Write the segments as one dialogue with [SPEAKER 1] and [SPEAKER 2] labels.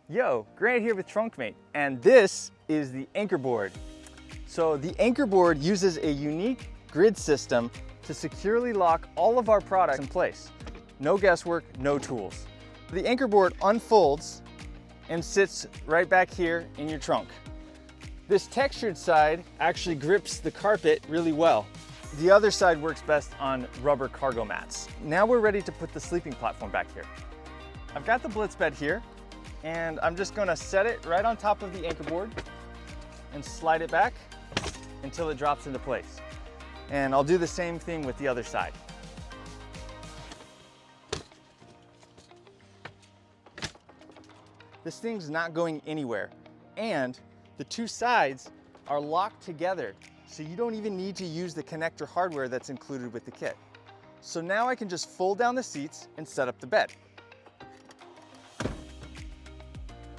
[SPEAKER 1] Yo, Grant here with TrunkMate, and this is the AnchorBoard. So the AnchorBoard uses a unique grid system to securely lock all of our products in place. No guesswork, no tools. The AnchorBoard unfolds and sits right back here in your trunk. This textured side actually grips the carpet really well. The other side works best on rubber cargo mats. Now we're ready to put the sleeping platform back here. I've got the BlitzBed here, and I'm just gonna set it right on top of the AnchorBoard and slide it back until it drops into place. And I'll do the same thing with the other side. This thing's not going anywhere, and the two sides are locked together, so you don't even need to use the connector hardware that's included with the kit. So now I can just fold down the seats and set up the bed.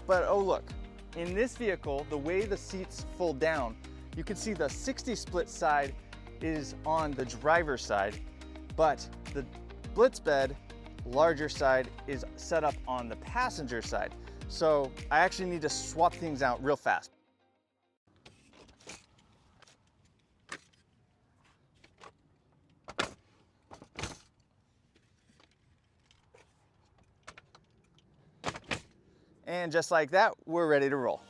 [SPEAKER 1] But oh look, in this vehicle, the way the seats fold down, you can see the 60 split side is on the driver's side, but the BlitzBed larger side is set up on the passenger side. So I actually need to swap things out real fast. And just like that, we're ready to roll.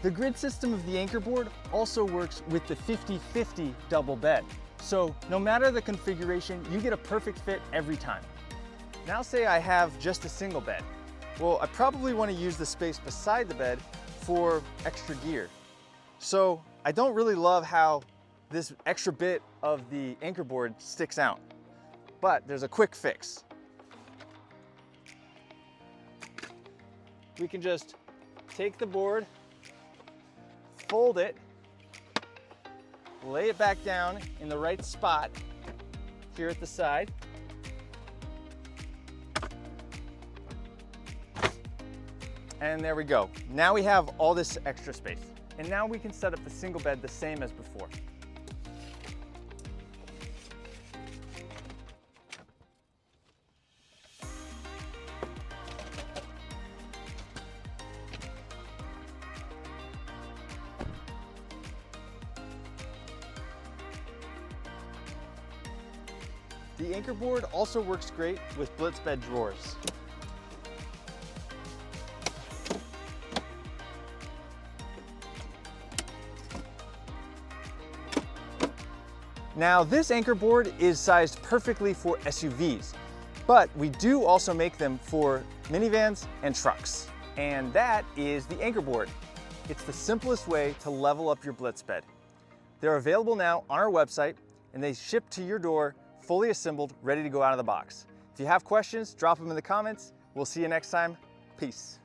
[SPEAKER 1] The grid system of the AnchorBoard also works with the 50-50 double bed. So no matter the configuration, you get a perfect fit every time. Now say I have just a single bed. Well, I probably want to use the space beside the bed for extra gear. So I don't really love how this extra bit of the AnchorBoard sticks out, but there's a quick fix. We can just take the board, fold it, lay it back down in the right spot here at the side. And there we go. Now we have all this extra space. And now we can set up the single bed the same as before. The AnchorBoard also works great with BlitzBed drawers. Now this AnchorBoard is sized perfectly for SUVs, but we do also make them for minivans and trucks. And that is the AnchorBoard. It's the simplest way to level up your BlitzBed. They're available now on our website, and they ship to your door fully assembled, ready to go out of the box. If you have questions, drop them in the comments. We'll see you next time. Peace.